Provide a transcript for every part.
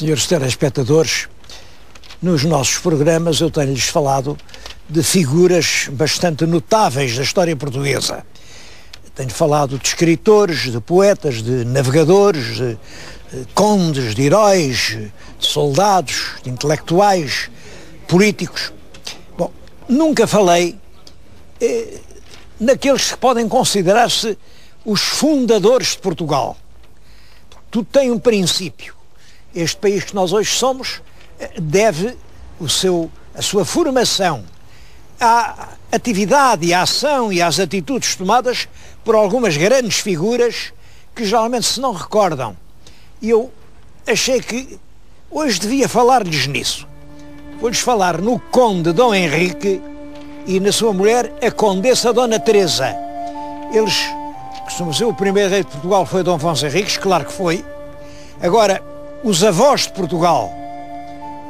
Senhores telespectadores, nos nossos programas eu tenho-lhes falado de figuras bastante notáveis da história portuguesa. Tenho falado de escritores, de poetas, de navegadores, de condes, de heróis, de soldados, de intelectuais, políticos. Bom, nunca falei naqueles que podem considerar-se os fundadores de Portugal. Tudo tem um princípio. Este país que nós hoje somos deve a sua formação à atividade e à ação e às atitudes tomadas por algumas grandes figuras que geralmente se não recordam. E eu achei que hoje devia falar-lhes nisso. Vou-lhes falar no conde Dom Henrique e na sua mulher, a condessa Dona Teresa. Eles costumam dizer, o primeiro rei de Portugal foi Dom Afonso Henriques, claro que foi. Agora, os avós de Portugal,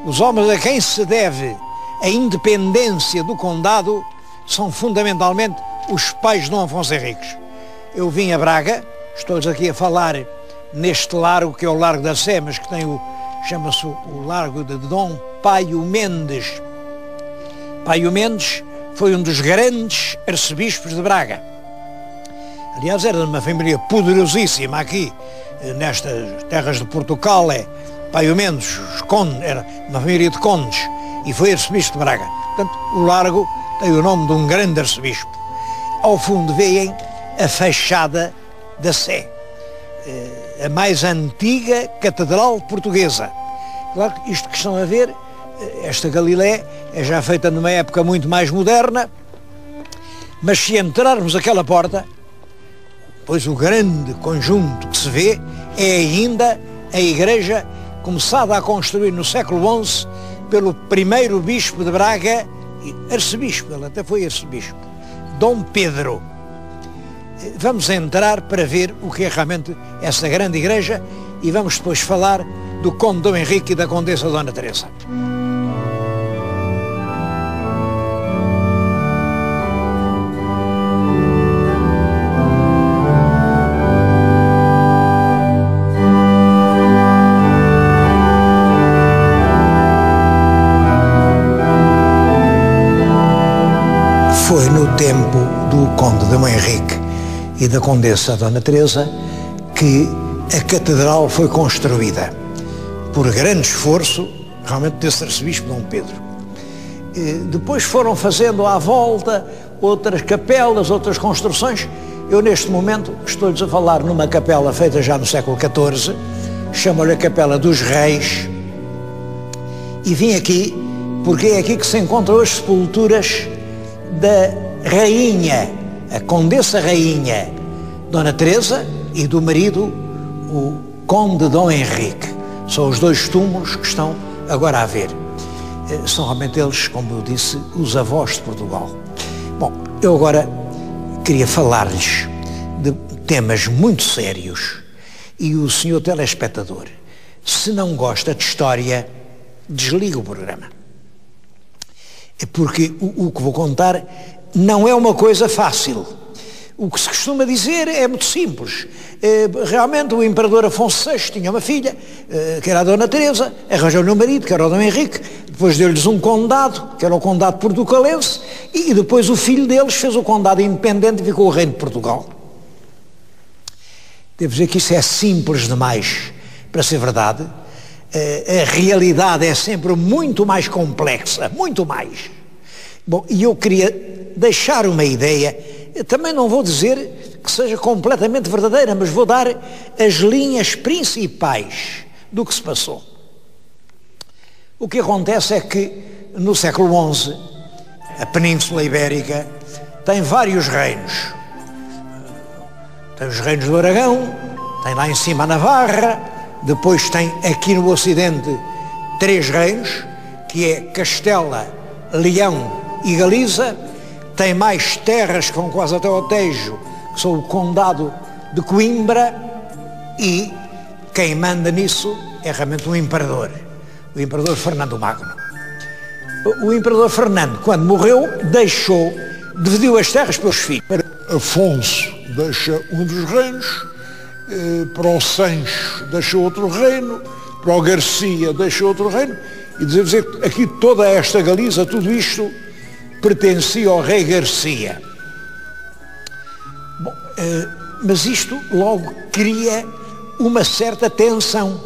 os homens a quem se deve a independência do condado, são fundamentalmente os pais de Dom Afonso Henriques. Eu vim a Braga, estou-lhes aqui a falar neste largo, que é o Largo da Sé, mas que tem chama-se o Largo de Dom Paio Mendes. Paio Mendes foi um dos grandes arcebispos de Braga. Aliás, era de uma família poderosíssima aqui, nestas terras de Portugal. Paio Mendes, era uma família de condes, e foi arcebispo de Braga. Portanto, o largo tem o nome de um grande arcebispo. Ao fundo veem a fachada da Sé, a mais antiga catedral portuguesa. Claro que isto que estão a ver, esta Galilé, é já feita numa época muito mais moderna, mas se entrarmos aquela porta, pois o grande conjunto que se vê é ainda a igreja começada a construir no século XI pelo primeiro bispo de Braga, arcebispo, ele até foi arcebispo, Dom Pedro. Vamos entrar para ver o que é realmente essa grande igreja e vamos depois falar do conde Dom Henrique e da condessa Dona Teresa. Foi no tempo do conde Dom Henrique e da condessa Dona Teresa que a catedral foi construída por grande esforço realmente desse arcebispo Dom Pedro. Depois foram fazendo à volta outras capelas, outras construções. Eu neste momento estou-lhes a falar numa capela feita já no século XIV, chamo-lhe a Capela dos Reis, e vim aqui porque é aqui que se encontram as sepulturas da rainha, a condessa rainha Dona Teresa, e do marido, o conde Dom Henrique. São os dois túmulos que estão agora a ver. São realmente eles, como eu disse, os avós de Portugal. Bom, eu agora queria falar-lhes de temas muito sérios e o senhor telespectador, se não gosta de história, desliga o programa. Porque o que vou contar não é uma coisa fácil. O que se costuma dizer é muito simples. Realmente o imperador Afonso VI tinha uma filha, que era a Dona Teresa, arranjou-lhe um marido, que era o Dom Henrique, depois deu-lhes um condado, que era o condado portucalense, e depois o filho deles fez o condado independente e ficou o reino de Portugal. Devo dizer que isso é simples demais para ser verdade. A realidade é sempre muito mais complexa, muito mais. Bom, e eu queria deixar uma ideia, eu também não vou dizer que seja completamente verdadeira, mas vou dar as linhas principais do que se passou. O que acontece é que no século XI, a Península Ibérica tem vários reinos. Tem os reinos do Aragão, tem lá em cima a Navarra, depois tem aqui no Ocidente 3 reinos, que é Castela, Leão e Galiza. Tem mais terras que vão quase até ao Tejo, que são o Condado de Coimbra, e quem manda nisso é realmente o imperador Fernando Magno. O imperador Fernando, quando morreu, dividiu as terras pelos filhos. Afonso deixa um dos reinos, para o Sancho deixa outro reino, para o Garcia deixou outro reino, e dizer que aqui toda esta Galiza, tudo isto pertencia ao rei Garcia. Bom, mas isto logo cria uma certa tensão,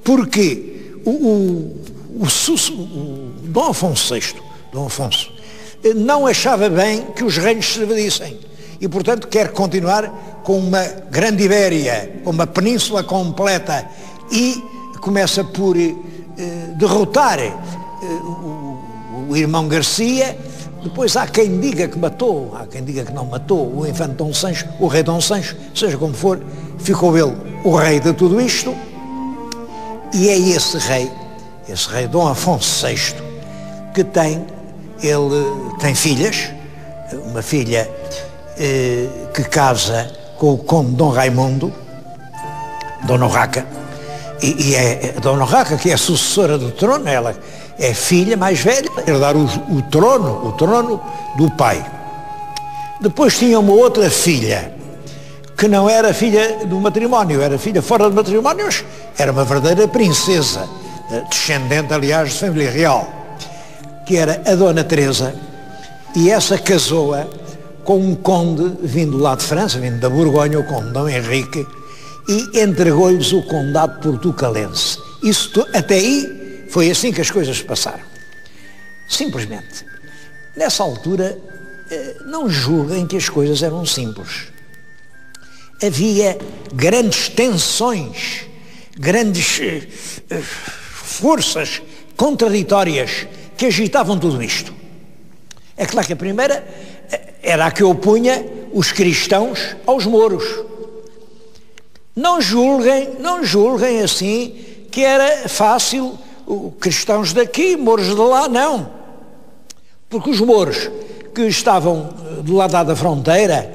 porque o Dom Afonso VI, Dom Afonso, não achava bem que os reinos se dividissem e, portanto, quer continuar com uma grande Ibéria, com uma península completa, e começa por derrotar o irmão Garcia. Depois há quem diga que matou, há quem diga que não matou o infante Dom Sancho, o rei Dom Sancho, seja como for, ficou ele o rei de tudo isto, e é esse rei Dom Afonso VI, que ele tem filhas, uma filha que casa com o conde Dom Raimundo, Dona Urraca, e é a Dona Urraca que é a sucessora do trono, ela é filha mais velha, herdar o trono do pai. Depois tinha uma outra filha, que não era filha do matrimónio, era filha fora do matrimónio, mas era uma verdadeira princesa, descendente, aliás, de família real, que era a Dona Teresa, e essa casou-a com um conde vindo lá de França, vindo da Borgonha, o conde Dom Henrique, e entregou-lhes o condado portucalense. Até aí foi assim que as coisas passaram. Simplesmente, nessa altura, não julguem que as coisas eram simples. Havia grandes tensões, grandes forças contraditórias que agitavam tudo isto. É claro que a primeira era a que opunha os cristãos aos mouros. Não julguem assim que era fácil, cristãos daqui, mouros de lá, não. Porque os mouros que estavam do lado da fronteira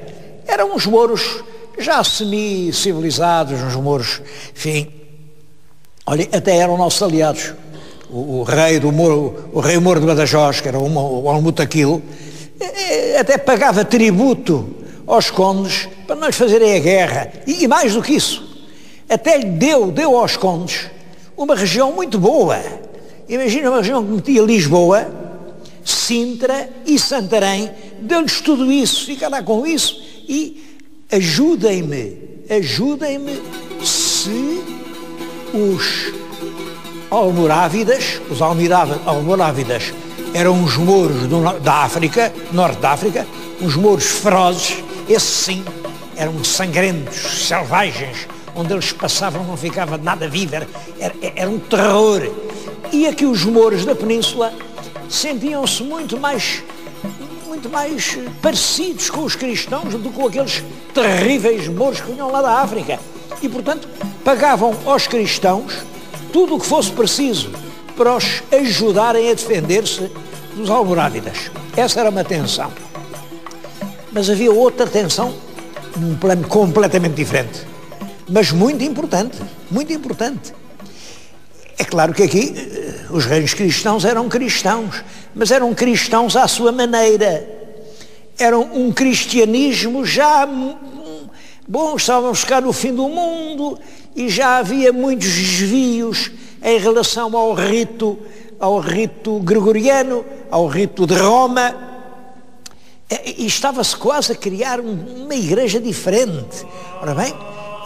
eram uns mouros já semi-civilizados, uns mouros, enfim, olha, até eram nossos aliados. O rei Mouro de Badajoz, que era o Almutaquilo, até pagava tributo aos condes para não lhes fazerem a guerra, e mais do que isso, até lhe deu aos condes uma região muito boa. Imagina uma região que metia Lisboa, Sintra e Santarém, deu-lhes tudo isso, fica lá com isso, e ajudem-me se os almorávidas eram os mouros da África, norte da África, uns mouros ferozes, esses sim, eram sangrentos, selvagens, onde eles passavam não ficava nada vivo, era um terror. E aqui os mouros da península sentiam-se muito mais parecidos com os cristãos do que com aqueles terríveis mouros que vinham lá da África. E, portanto, pagavam aos cristãos tudo o que fosse preciso para os ajudarem a defender-se dos almorávidas. Essa era uma tensão. Mas havia outra tensão, num plano completamente diferente, mas muito importante, muito importante. É claro que aqui os reinos cristãos, mas eram cristãos à sua maneira. Eram um cristianismo já... Bom, estavam a buscar o fim do mundo e já havia muitos desvios em relação ao rito gregoriano, ao rito de Roma, e estava-se quase a criar uma igreja diferente. Ora bem,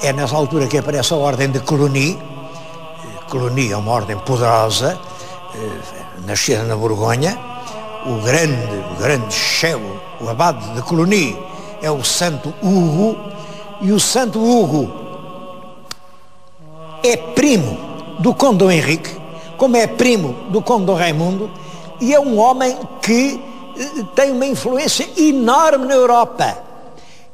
é nessa altura que aparece a ordem de Cluny. Cluny é uma ordem poderosa, nascida na Borgonha. O grande chefe, o abade de Cluny, é o Santo Hugo, e o Santo Hugo é primo do conde Dom Henrique, como é primo do conde Dom Raimundo, e é um homem que tem uma influência enorme na Europa.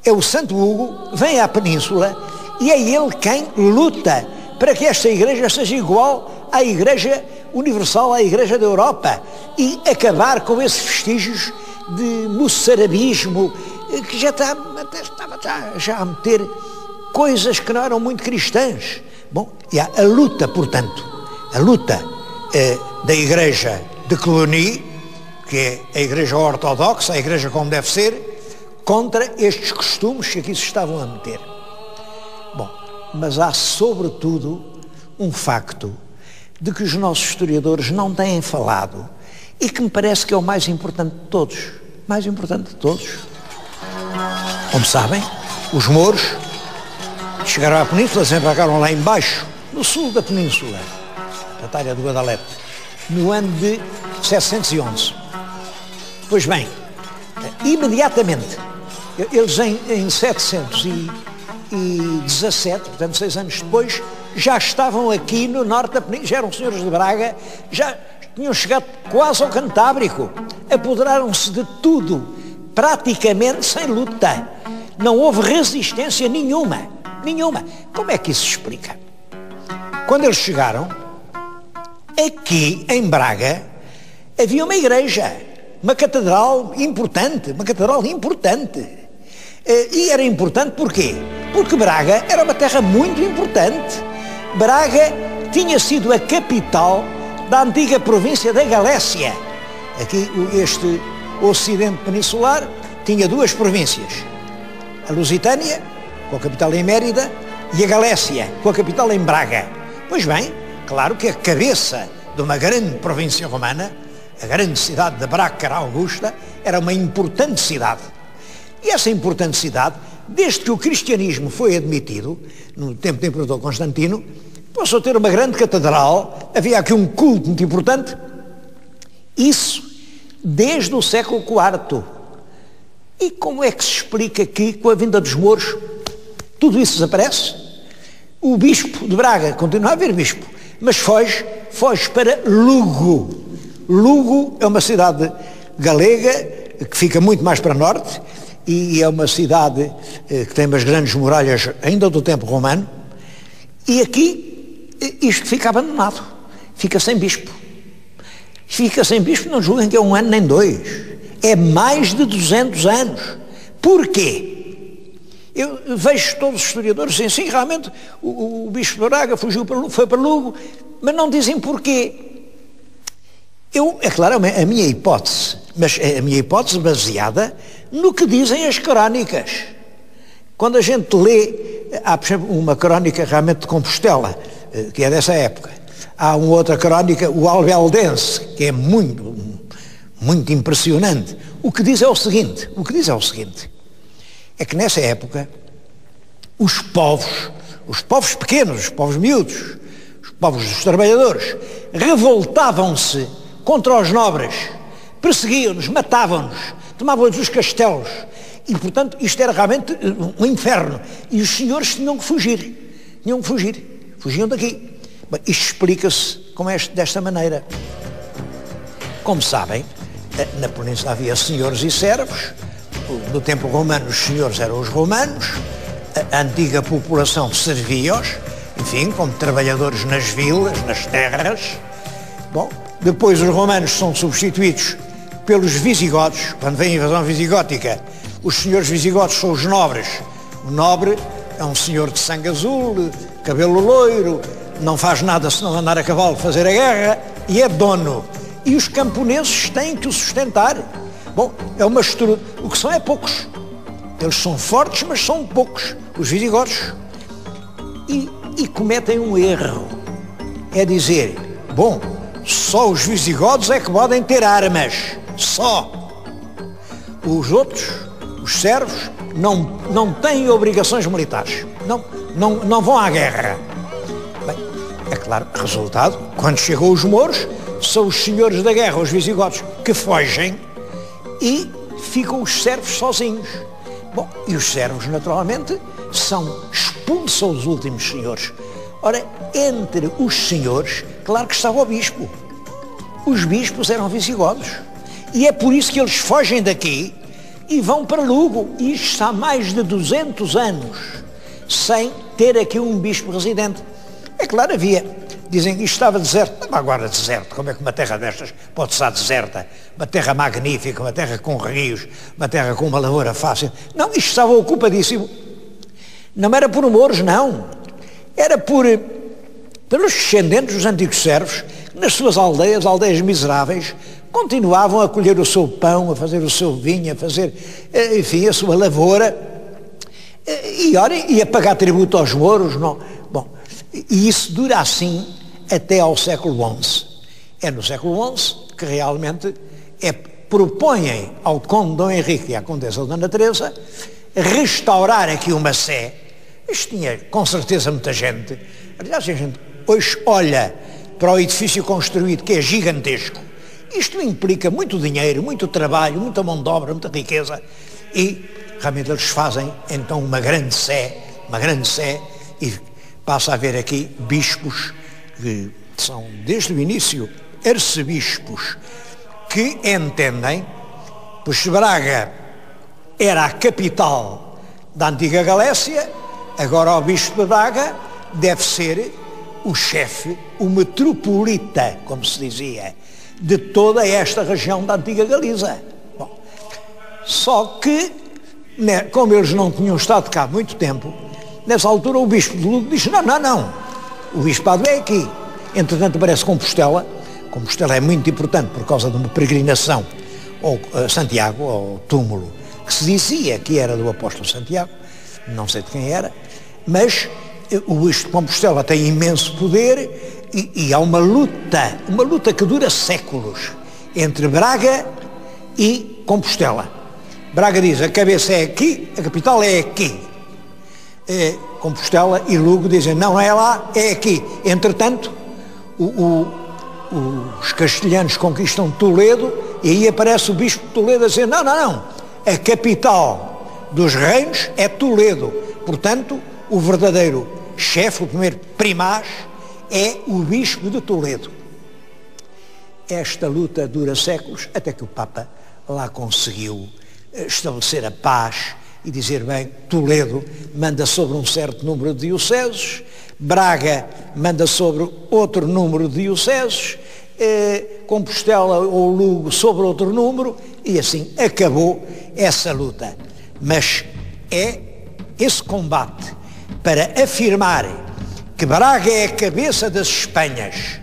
É o Santo Hugo, vem à península, e é ele quem luta para que esta igreja seja igual à Igreja Universal, à Igreja da Europa, e acabar com esses vestígios de moçarabismo, que já estava a meter coisas que não eram muito cristãs. Bom, e há a luta, portanto, da Igreja de Cluny, que é a Igreja ortodoxa, a Igreja como deve ser, contra estes costumes que aqui se estavam a meter. Bom, mas há sobretudo um facto de que os nossos historiadores não têm falado e que me parece que é o mais importante de todos. Mais importante de todos. Como sabem, os mouros chegaram à península, desembarcaram lá embaixo, no sul da península, a Batalha do Guadalete, no ano de 711. Pois bem, imediatamente, eles em 717, portanto 6 anos depois, já estavam aqui no norte da península, já eram senhores de Braga, já tinham chegado quase ao Cantábrico, apoderaram-se de tudo, praticamente sem luta. Não houve resistência nenhuma, nenhuma. Como é que isso se explica? Quando eles chegaram, aqui em Braga, havia uma igreja, uma catedral importante, E era importante porquê? Porque Braga era uma terra muito importante. Braga tinha sido a capital da antiga província da Galécia. Aqui, este ocidente peninsular tinha 2 províncias. A Lusitânia, com a capital em Mérida, e a Galécia, com a capital em Braga. Pois bem, claro que a cabeça de uma grande província romana, a grande cidade de Braga Augusta, era uma importante cidade. E essa importante cidade, desde que o cristianismo foi admitido, no tempo do imperador Constantino, passou a ter uma grande catedral, havia aqui um culto muito importante, isso desde o século IV. E como é que se explica que, com a vinda dos mouros, tudo isso desaparece? O bispo de Braga, continua a haver bispo, mas foge para Lugo. Lugo é uma cidade galega, que fica muito mais para norte, e é uma cidade que tem umas grandes muralhas ainda do tempo romano, e aqui isto fica abandonado, fica sem bispo. Fica sem bispo, não julguem que é 1 ano nem 2, é mais de 200 anos. Porquê? Eu vejo todos os historiadores dizem, sim, realmente o bispo de Braga foi para Lugo, mas não dizem porquê. É claro, a minha hipótese, mas é a minha hipótese baseada no que dizem as crónicas. Quando a gente lê, há, por exemplo, uma crónica realmente de Compostela, que é dessa época. Há uma outra crónica, o Albeldense, que é muito impressionante. O que diz é o seguinte, é que nessa época, os povos pequenos, os povos miúdos, os povos dos trabalhadores, revoltavam-se contra os nobres, perseguiam-nos, matavam-nos, tomavam-nos os castelos, e portanto isto era realmente um inferno, e os senhores tinham que fugir, fugiam daqui. Bem, isto explica-se desta maneira. Como sabem, na península havia senhores e servos, no tempo romano os senhores eram os romanos, a antiga população servia-os, enfim, como trabalhadores nas vilas, nas terras. Bom, depois os romanos são substituídos pelos visigodos. Quando vem a invasão visigótica, os senhores visigodos são os nobres. O nobre é um senhor de sangue azul, cabelo loiro, não faz nada senão andar a cavalo, fazer a guerra, e é dono. E os camponeses têm que o sustentar. Bom, é uma estrutura. O que são é poucos. Eles são fortes, mas são poucos, os visigodos. E cometem um erro. É dizer, bom, só os visigodos é que podem ter armas. Só. Os outros, os servos, não têm obrigações militares. Não vão à guerra. Bem, é claro, resultado, quando chegam os mouros, são os senhores da guerra, os visigodos, que fogem e ficam os servos sozinhos. Bom, e os servos, naturalmente, expulsam os últimos senhores. Ora, entre os senhores, claro que estava o bispo. Os bispos eram visigodos. E é por isso que eles fogem daqui e vão para Lugo. E isto está há mais de 200 anos sem ter aqui um bispo residente. É claro, dizem que isto estava deserto. Não, agora deserto, como é que uma terra destas pode estar deserta? Uma terra magnífica, uma terra com rios, uma terra com uma lavoura fácil. Não, isto estava ocupadíssimo. Não era por mouros, não. Era pelos descendentes dos antigos servos, que nas suas aldeias miseráveis, continuavam a colher o seu pão, a fazer o seu vinho, a fazer, enfim, a sua lavoura, e a pagar tributo aos mouros. Não. Bom, e isso dura assim até ao século XI. É no século XI que realmente propõem ao conde Dom Henrique e à condessa Dona Teresa restaurar aqui uma sé. Isto tinha com certeza muita gente. Aliás, a gente hoje olha para o edifício construído, que é gigantesco. Isto implica muito dinheiro, muito trabalho, muita mão de obra, muita riqueza, e realmente eles fazem então uma grande sé, e passa a haver aqui bispos que são desde o início arcebispos, que entendem, pois Braga era a capital da antiga Galécia, agora o bispo de Braga deve ser o chefe, o metropolita, como se dizia, de toda esta região da antiga Galiza. Bom, só que, né, como eles não tinham estado cá há muito tempo, nessa altura o bispo de Lugo disse, não, o bispado é aqui. Entretanto aparece Compostela. Compostela é muito importante por causa de uma peregrinação ao Santiago, ao túmulo, que se dizia que era do apóstolo Santiago, não sei de quem era, mas o bispo de Compostela tem imenso poder e há uma luta que dura séculos entre Braga e Compostela. Braga diz, a cabeça é aqui, a capital é aqui. Compostela e Lugo dizem, não é lá, é aqui. Entretanto, os castelhanos conquistam Toledo e aí aparece o bispo de Toledo a dizer, não, a capital dos reinos é Toledo. Portanto, o verdadeiro chefe, o primeiro primaz, é o bispo de Toledo. Esta luta dura séculos, até que o Papa lá conseguiu estabelecer a paz e dizer, bem, Toledo manda sobre um certo número de dioceses, Braga manda sobre outro número de dioceses, Compostela ou Lugo sobre outro número, e assim acabou essa luta. Mas é esse combate para afirmar que Braga é a cabeça das Espanhas,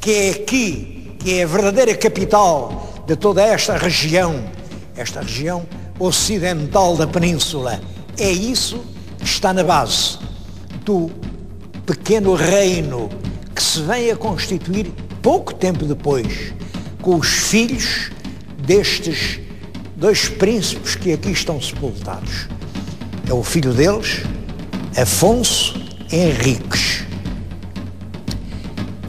que é aqui, que é a verdadeira capital de toda esta região ocidental da península. É isso que está na base do pequeno reino que se vem a constituir pouco tempo depois, com os filhos destes dois príncipes que aqui estão sepultados. É o filho deles, Afonso Henriques.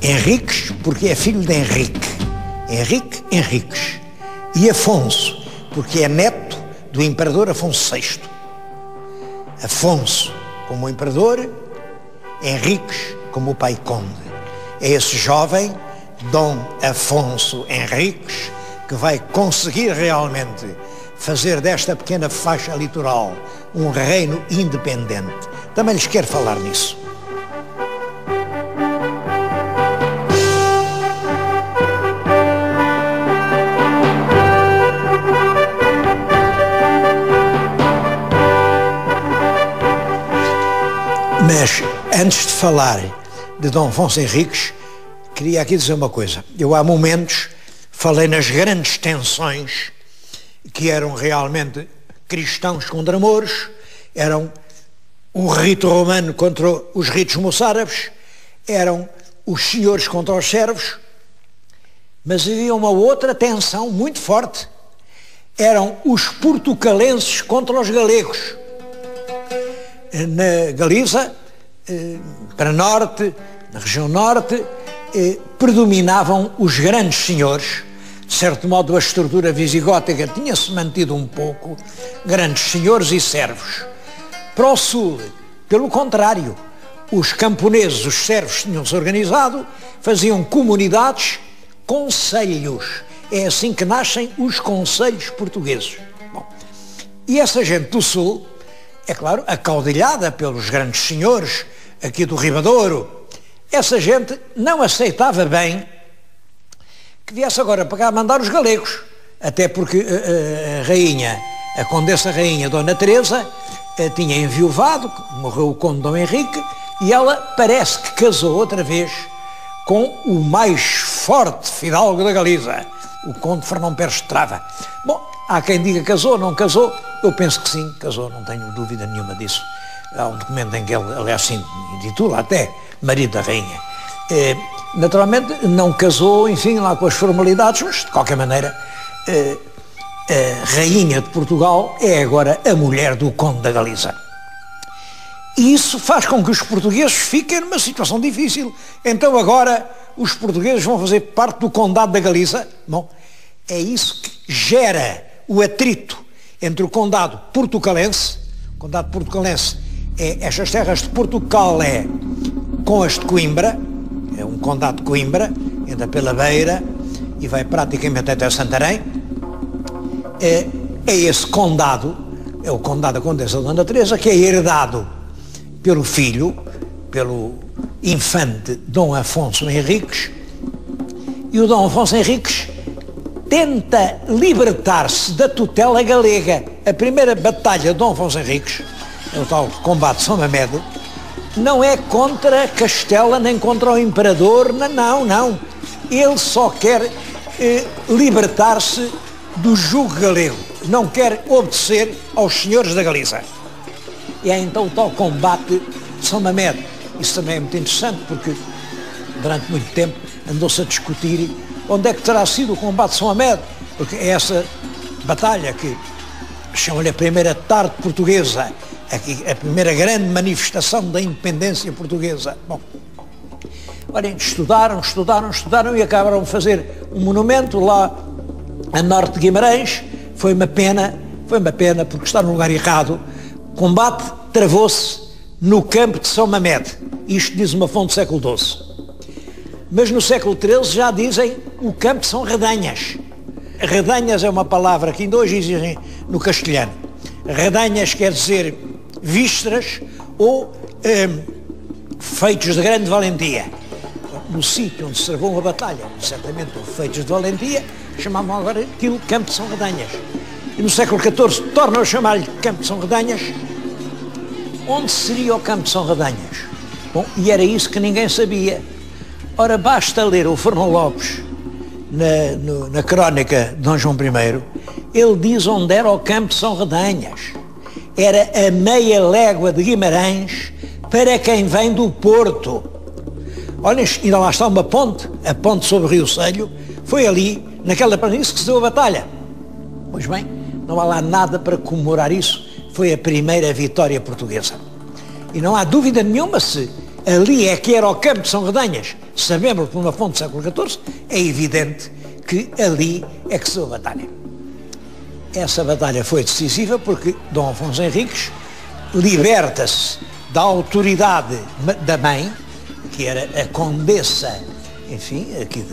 Henriques porque é filho de Henrique. Henrique Henriques. E Afonso porque é neto do imperador Afonso VI. Afonso como o imperador, Henriques como o pai conde. É esse jovem, Dom Afonso Henriques, que vai conseguir realmente fazer desta pequena faixa litoral um reino independente. Também lhes quero falar nisso. Mas, antes de falar de Dom Afonso Henriques, queria aqui dizer uma coisa. Eu há momentos falei nas grandes tensões que eram realmente cristãos contra mouros, eram o rito romano contra os ritos moçárabes, eram os senhores contra os servos, mas havia uma outra tensão muito forte. Eram os portucalenses contra os galegos. Na Galiza, para norte, na região norte, predominavam os grandes senhores. De certo modo, a estrutura visigótica tinha-se mantido um pouco, grandes senhores e servos. Para o sul, pelo contrário, os camponeses, os servos, tinham-se organizado, faziam comunidades, concelhos. É assim que nascem os concelhos portugueses. Bom, e essa gente do sul, é claro, acaudilhada pelos grandes senhores aqui do Ribadouro, essa gente não aceitava bem que viesse agora para cá mandar os galegos, até porque a condessa rainha Dona Teresa tinha enviuvado, morreu o conde Dom Henrique, e ela parece que casou outra vez com o mais forte fidalgo da Galiza, o conde Fernão Pérez de Trava. Bom, há quem diga casou, não casou, eu penso que sim, casou, não tenho dúvida nenhuma disso. Há um documento em que ele assim intitula até marido da rainha. Naturalmente não casou, enfim, lá com as formalidades, mas de qualquer maneira a rainha de Portugal é agora a mulher do conde da Galiza. E isso faz com que os portugueses fiquem numa situação difícil. Então agora os portugueses vão fazer parte do condado da Galiza. Bom, é isso que gera o atrito entre o condado portucalense. O condado portucalense é estas terras de Portugal com as de Coimbra, é um condado de Coimbra, entra pela Beira e vai praticamente até Santarém. É esse condado, é o condado da Condessa de Dona Teresa, que é herdado pelo filho, pelo infante Dom Afonso Henriques, e o Dom Afonso Henriques tenta libertar-se da tutela galega. A primeira batalha de Dom Afonso Henriques, é o tal combate de São Mamede, não é contra Castela nem contra o imperador, não. Ele só quer libertar-se do jugo galego, não quer obedecer aos senhores da Galiza. E é então o tal combate de São Mamede. Isso também é muito interessante, porque durante muito tempo andou-se a discutir onde é que terá sido o combate de São Mamede, porque é essa batalha que chamam-lhe a primeira tarde portuguesa, a primeira grande manifestação da independência portuguesa. Bom, olhem, estudaram e acabaram de fazer um monumento lá a norte de Guimarães. Foi uma pena porque está no lugar errado. O combate travou-se no campo de São Mamede. Isto diz uma fonte do século XII. Mas no século XIII já dizem o campo de São Redanhas. Redanhas é uma palavra que ainda hoje existe no castelhano. Redanhas quer dizer vísceras ou feitos de grande valentia. No sítio onde se travou uma batalha, certamente feitos de valentia, chamavam agora aquilo campo de São Redanhas. E no século XIV tornam a chamar-lhe campo de São Redanhas. Onde seria o campo de São Redanhas? Bom, e era isso que ninguém sabia. Ora, basta ler o Fernão Lopes na crónica de Dom João I, ele diz onde era o campo de São Redanhas. Era a meia légua de Guimarães para quem vem do Porto. Olha, ainda lá está uma ponte, a ponte sobre o Rio Selho, foi ali, naquela planície que se deu a batalha. Pois bem, não há lá nada para comemorar isso, foi a primeira vitória portuguesa. E não há dúvida nenhuma se ali é que era o campo de São Redanhas, sabemos por uma fonte do século XIV, é evidente que ali é que se deu a batalha. Essa batalha foi decisiva porque Dom Afonso Henriques liberta-se da autoridade da mãe, que era a condessa, enfim, aqui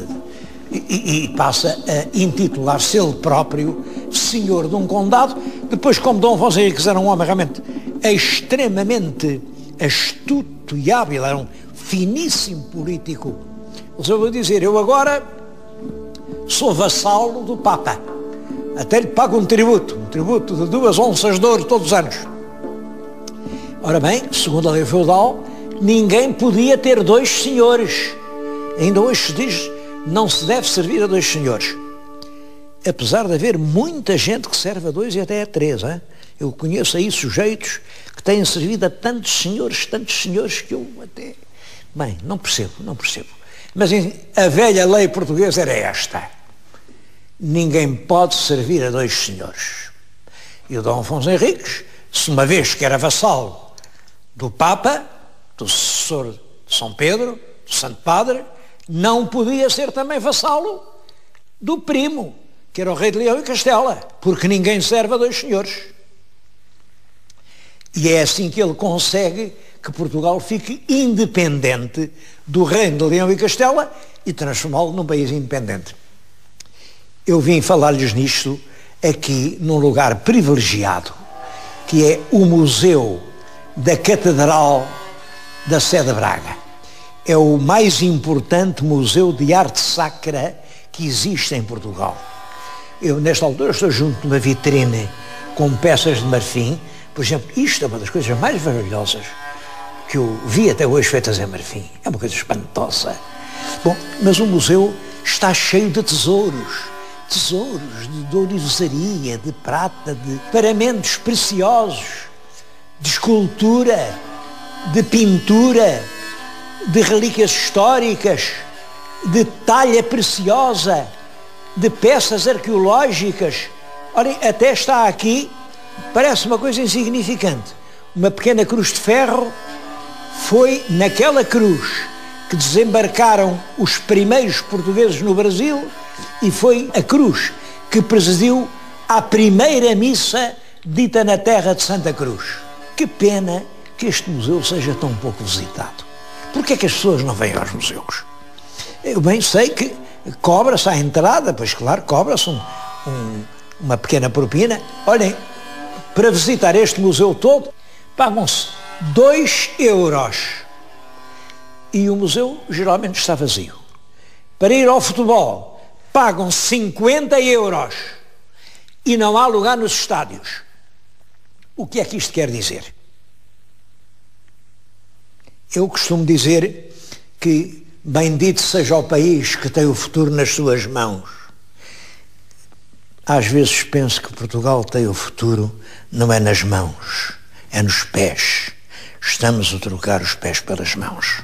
e passa a intitular-se ele próprio senhor de um condado. Depois, como Dom Afonso Henriques era um homem realmente extremamente astuto e hábil, era um finíssimo político, ele vou dizer, eu agora sou vassalo do Papa, até lhe pago um tributo de 2 onças de ouro todos os anos. Ora bem, segundo a lei feudal, ninguém podia ter 2 senhores. Ainda hoje se diz, não se deve servir a 2 senhores. Apesar de haver muita gente que serve a 2 e até a 3. Hein? Eu conheço aí sujeitos que têm servido a tantos senhores que eu até... Bem, não percebo. Mas a velha lei portuguesa era esta. Ninguém pode servir a 2 senhores. E o Dom Afonso Henriques, se uma vez que era vassalo do Papa, do sucessor de São Pedro, do Santo Padre, não podia ser também vassalo do primo, que era o rei de Leão e Castela, porque ninguém serve a 2 senhores. E é assim que ele consegue que Portugal fique independente do reino de Leão e Castela e transformá-lo num país independente. Eu vim falar-lhes nisto aqui num lugar privilegiado, que é o Museu da Catedral da Sé de Braga. É o mais importante museu de arte sacra que existe em Portugal. Eu, nesta altura, estou junto de uma vitrine com peças de marfim. Por exemplo, isto é uma das coisas mais maravilhosas que eu vi até hoje feitas em marfim. É uma coisa espantosa. Bom, mas o museu está cheio de tesouros de ourivesaria, de prata, de paramentos preciosos, de escultura, de pintura, de relíquias históricas, de talha preciosa, de peças arqueológicas. Olhem, até está aqui, parece uma coisa insignificante, uma pequena cruz de ferro. Foi naquela cruz que desembarcaram os primeiros portugueses no Brasil e foi a cruz que presidiu à primeira missa dita na terra de Santa Cruz. Que pena que este museu seja tão pouco visitado. Porquê é que as pessoas não vêm aos museus? Eu bem sei que cobra-se à entrada, pois claro, cobra-se uma pequena propina. Olhem, para visitar este museu todo, pagam-se 2 euros. E o museu geralmente está vazio. Para ir ao futebol, pagam 50 euros. E não há lugar nos estádios. O que é que isto quer dizer? Eu costumo dizer que bendito seja o país que tem o futuro nas suas mãos. Às vezes penso que Portugal tem o futuro não é nas mãos, é nos pés. Estamos a trocar os pés pelas mãos.